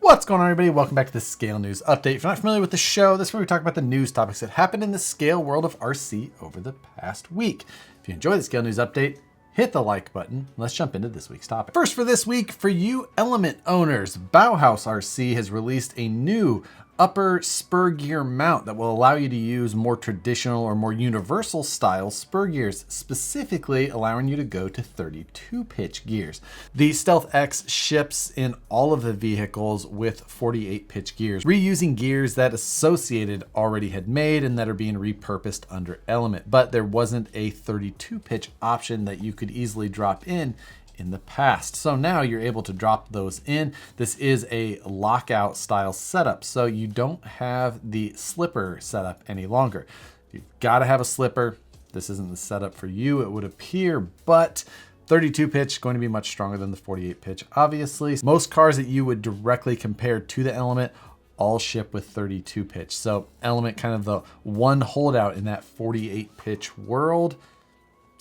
What's going on, everybody? Welcome back to the Scale News Update. If you're not familiar with the show, this is where we talk about the news topics that happened in the scale world of RC over the past week. If you enjoy the Scale News Update, hit the like button. Let's jump into this week's topic. First for this week, for you Element owners, Bauhaus RC has released a new upper spur gear mount that will allow you to use more traditional or more universal style spur gears, specifically allowing you to go to 32 pitch gears. The Stealth X ships in all of the vehicles with 48 pitch gears, reusing gears that Associated already had made and that are being repurposed under Element, but there wasn't a 32 pitch option that you could easily drop in the past. So now you're able to drop those in. This is a lockout style setup, so you don't have the slipper setup any longer. You've got to have a slipper. This isn't the setup for you, it would appear, but 32 pitch going to be much stronger than the 48 pitch. Obviously, most cars that you would directly compare to the Element all ship with 32 pitch. So Element kind of the one holdout in that 48 pitch world.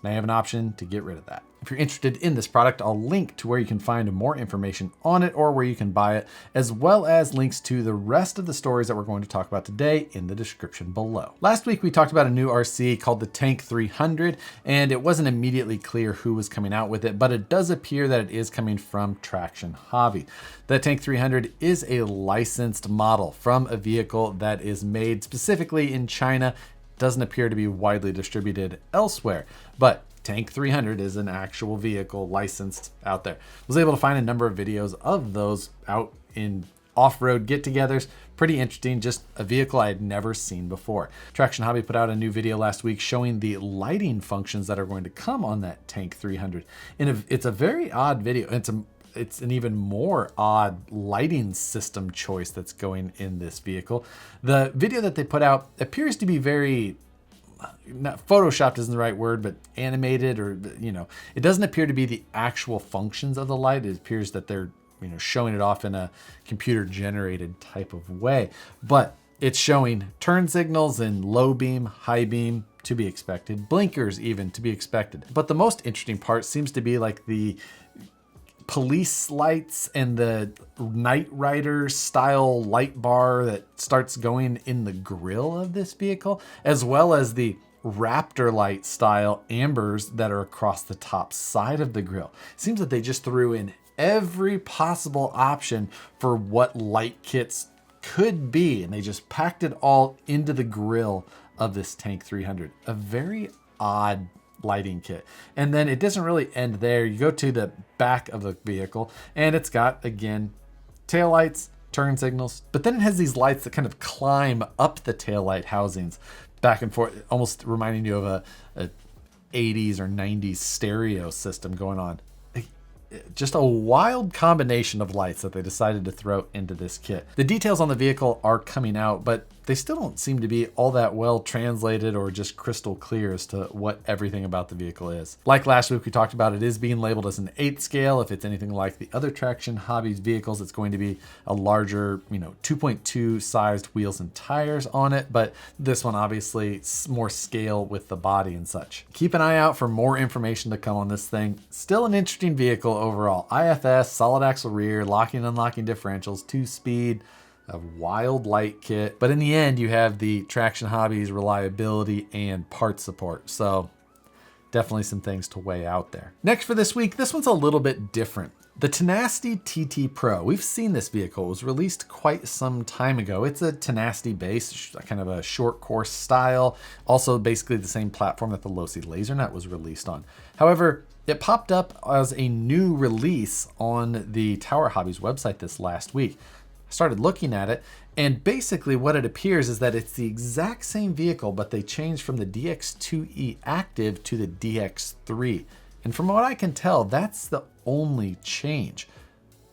Now you have an option to get rid of that. If you're interested in this product, I'll link to where you can find more information on it or where you can buy it, as well as links to the rest of the stories that we're going to talk about today in the description below. Last week, we talked about a new RC called the Tank 300, and it wasn't immediately clear who was coming out with it, but it does appear that it is coming from Traction Hobby. The Tank 300 is a licensed model from a vehicle that is made specifically in China. Doesn't appear to be widely distributed elsewhere, but Tank 300 is an actual vehicle licensed out there. Was able to find a number of videos of those out in off-road get-togethers. Pretty interesting, just a vehicle I had never seen before. Traction Hobby put out a new video last week showing the lighting functions that are going to come on that Tank 300. And it's a very odd video. It's an even more odd lighting system choice that's going in this vehicle. The video that they put out appears to be very, not photoshopped isn't the right word, but animated, or, you know, it doesn't appear to be the actual functions of the light. It appears that they're, you know, showing it off in a computer generated type of way, but it's showing turn signals in low beam, high beam, to be expected, blinkers even to be expected. But the most interesting part seems to be like the police lights and the Knight Rider style light bar that starts going in the grill of this vehicle, as well as the Raptor light style ambers that are across the top side of the grill. It seems that they just threw in every possible option for what light kits could be, and they just packed it all into the grill of this Tank 300. A very odd lighting kit. And then it doesn't really end there. You go to the back of the vehicle and it's got, again, taillights, turn signals, but then it has these lights that kind of climb up the taillight housings back and forth, almost reminding you of a 80s or 90s stereo system going on. Just a wild combination of lights that they decided to throw into this kit. The details on the vehicle are coming out, but they still don't seem to be all that well translated or just crystal clear as to what everything about the vehicle is. Like last week we talked about, it is being labeled as an 8 scale. If it's anything like the other Traction Hobbies vehicles, it's going to be a larger, 2.2 sized wheels and tires on it, but this one obviously more scale with the body and such. Keep an eye out for more information to come on this thing. Still an interesting vehicle overall. IFS, solid axle rear, locking and unlocking differentials, 2-speed, a wild light kit. But in the end, you have the Traction Hobbies reliability and part support. So definitely some things to weigh out there. Next for this week, this one's a little bit different. The Tenacity TT Pro. We've seen this vehicle. It was released quite some time ago. It's a Tenacity base, kind of a short course style. Also basically the same platform that the Losi LaserNet was released on. However, it popped up as a new release on the Tower Hobbies website this last week. I started looking at it, and basically what it appears is that it's the exact same vehicle, but they changed from the DX2E Active to the DX3. And from what I can tell, that's the only change.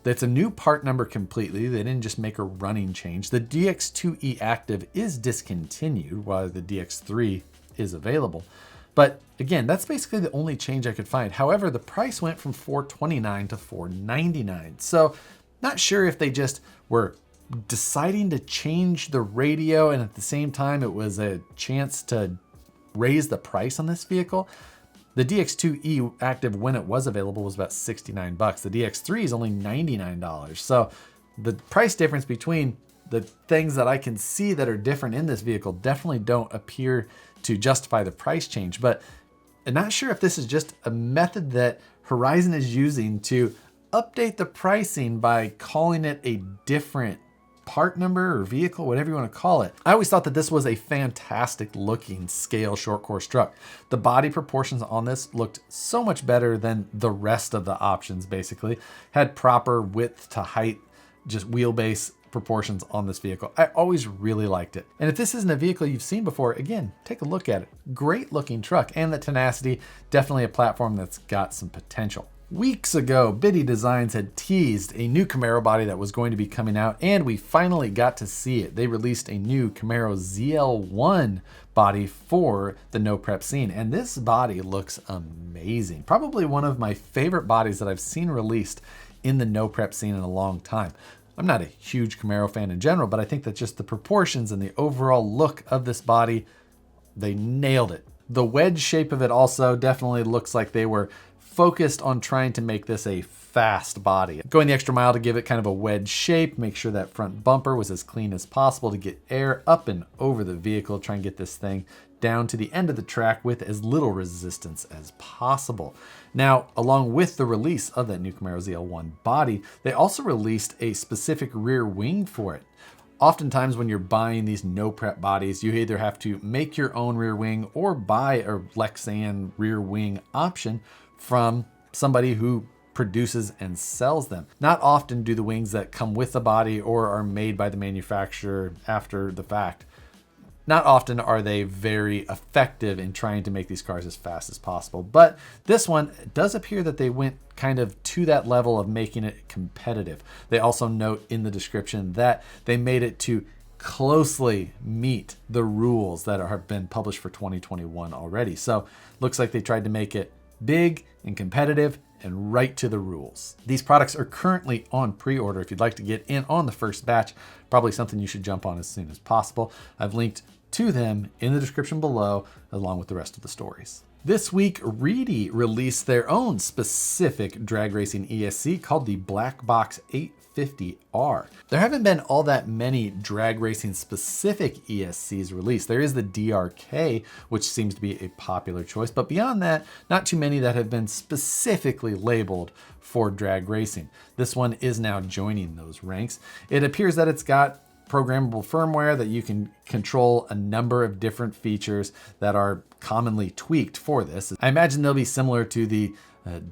It's a new part number completely. They didn't just make a running change. The DX2E Active is discontinued while the DX3 is available. But again, that's basically the only change I could find. However, the price went from $429 to $499. So not sure if they just were deciding to change the radio and at the same time it was a chance to raise the price on this vehicle. The DX2E Active, when it was available, was about $69. The DX3 is only $99. So The price difference between the things that I can see that are different in this vehicle definitely don't appear to justify the price change, but I'm not sure if this is just a method that Horizon is using to update the pricing by calling it a different part number or vehicle, whatever you want to call it. I always thought that this was a fantastic looking scale short course truck. The body proportions on this looked so much better than the rest of the options basically. Had proper width to height, just wheelbase proportions on this vehicle. I always really liked it. And if this isn't a vehicle you've seen before, again, take a look at it. Great looking truck, and the Tenacity, definitely a platform that's got some potential. Weeks ago, Biddy Designs had teased a new Camaro body that was going to be coming out, and we finally got to see it. They released a new Camaro ZL1 body for the no prep scene, and this body looks amazing. Probably one of my favorite bodies that I've seen released in the no prep scene in a long time. I'm not a huge Camaro fan in general, but I think that just the proportions and the overall look of this body, they nailed it. The wedge shape of it also definitely looks like they were focused on trying to make this a fast body. Going the extra mile to give it kind of a wedge shape, make sure that front bumper was as clean as possible to get air up and over the vehicle, try and get this thing down to the end of the track with as little resistance as possible. Now, along with the release of that new Camaro ZL1 body, they also released a specific rear wing for it. Oftentimes when you're buying these no prep bodies, you either have to make your own rear wing or buy a Lexan rear wing option from somebody who produces and sells them. Not often do the wings that come with the body or are made by the manufacturer after the fact, not often are they very effective in trying to make these cars as fast as possible. But this one does appear that they went kind of to that level of making it competitive. They also note in the description that they made it to closely meet the rules that have been published for 2021 already. So looks like they tried to make it big and competitive and right to the rules. These products are currently on pre-order. If you'd like to get in on the first batch, probably something you should jump on as soon as possible. I've linked to them in the description below, along with the rest of the stories. This week, Reedy released their own specific drag racing ESC called the Blackbox 850R. There haven't been all that many drag racing specific ESCs released. There is the DRK, which seems to be a popular choice, but beyond that, not too many that have been specifically labeled for drag racing. This one is now joining those ranks. It appears that it's got programmable firmware that you can control a number of different features that are commonly tweaked for this. I imagine they'll be similar to the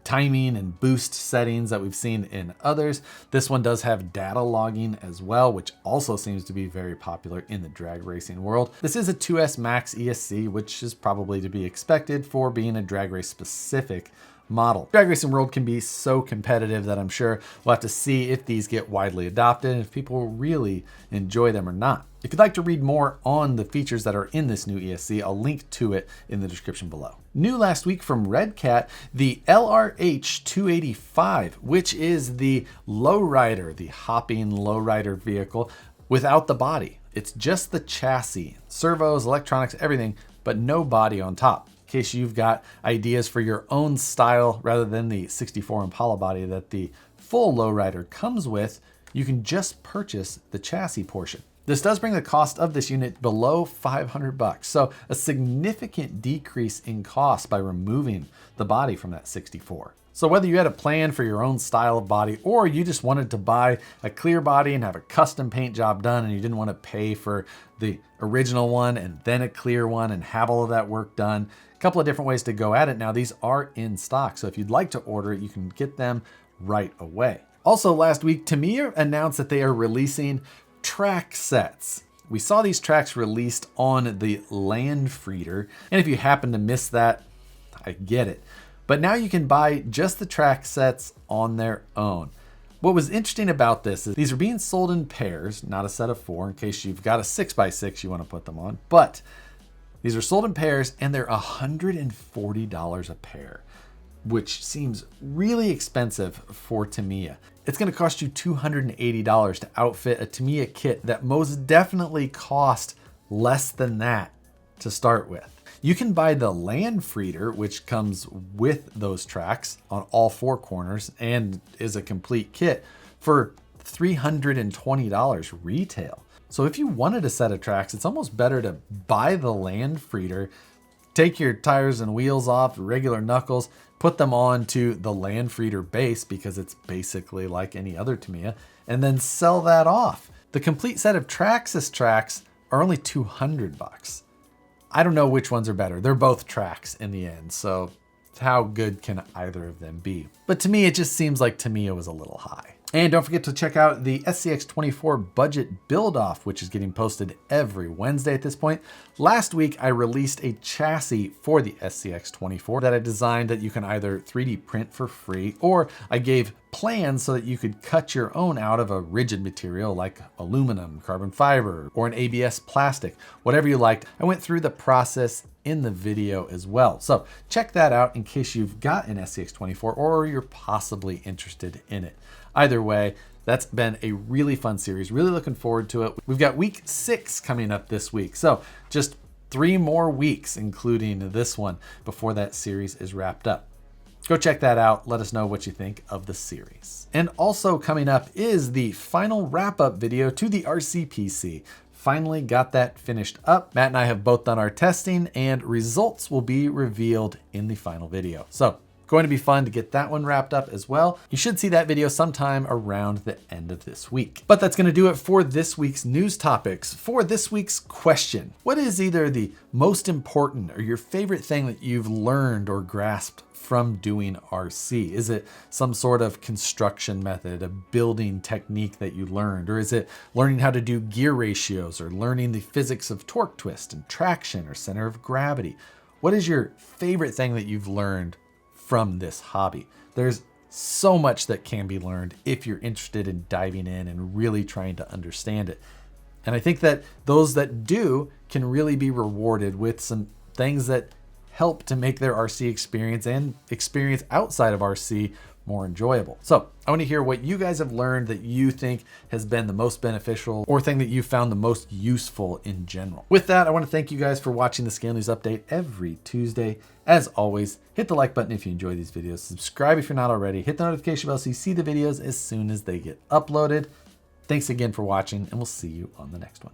timing and boost settings that we've seen in others. This one does have data logging as well, which also seems to be very popular in the drag racing world. This is a 2S Max ESC, which is probably to be expected for being a drag race specific model. Drag racing world can be so competitive that I'm sure we'll have to see if these get widely adopted and if people really enjoy them or not. If you'd like to read more on the features that are in this new ESC, I'll link to it in the description below. New last week from Redcat, the LRH 285, which is the lowrider, the hopping lowrider vehicle without the body. It's just the chassis, servos, electronics, everything, but no body on top. In case you've got ideas for your own style rather than the 64 Impala body that the full lowrider comes with, you can just purchase the chassis portion. This does bring the cost of this unit below $500, so a significant decrease in cost by removing the body from that 64. So whether you had a plan for your own style of body or you just wanted to buy a clear body and have a custom paint job done and you didn't want to pay for the original one and then a clear one and have all of that work done, a couple of different ways to go at it. Now these are in stock, so if you'd like to order it, you can get them right away. Also last week, Tamiya announced that they are releasing track sets. We saw these tracks released on the Land Freeder, and if you happen to miss that, I get it. But now you can buy just the track sets on their own. What was interesting about this is these are being sold in pairs, not a set of 4 in case you've got a 6x6 you want to put them on, but these are sold in pairs and they're $140 a pair, which seems really expensive for Tamiya. It's going to cost you $280 to outfit a Tamiya kit that most definitely cost less than that to start with. You can buy the Land Freeder, which comes with those tracks on all 4 corners and is a complete kit, for $320 retail. So if you wanted a set of tracks, it's almost better to buy the land feeder, take your tires and wheels off, regular knuckles, put them onto the land feeder base because it's basically like any other Tamiya, and then sell that off. The complete set of Traxxas tracks are only $200. I don't know which ones are better. They're both tracks in the end, so how good can either of them be? But to me, it just seems like Tamiya was a little high. And don't forget to check out the SCX24 budget build-off, which is getting posted every Wednesday at this point. Last week, I released a chassis for the SCX24 that I designed that you can either 3D print for free, or I gave plans so that you could cut your own out of a rigid material like aluminum, carbon fiber, or an ABS plastic, whatever you liked. I went through the process in the video as well. So check that out in case you've got an SCX24 or you're possibly interested in it. Either way, that's been a really fun series. Really looking forward to it. We've got week 6 coming up this week. So just 3 more weeks, including this one, before that series is wrapped up. Go check that out. Let us know what you think of the series. And also coming up is the final wrap-up video to the RCPC. Finally got that finished up. Matt and I have both done our testing, and results will be revealed in the final video. So going to be fun to get that one wrapped up as well. You should see that video sometime around the end of this week. But that's going to do it for this week's news topics. For this week's question, what is either the most important or your favorite thing that you've learned or grasped from doing RC? Is it some sort of construction method, a building technique that you learned? Or is it learning how to do gear ratios, or learning the physics of torque twist and traction or center of gravity? What is your favorite thing that you've learned from this hobby? There's so much that can be learned if you're interested in diving in and really trying to understand it. And I think that those that do can really be rewarded with some things that help to make their RC experience and experience outside of RC more enjoyable. So I want to hear what you guys have learned that you think has been the most beneficial, or thing that you found the most useful in general. With that, I want to thank you guys for watching the Scale News Update every Tuesday. As always, hit the like button if you enjoy these videos, subscribe if you're not already, hit the notification bell so you see the videos as soon as they get uploaded. Thanks again for watching, and we'll see you on the next one.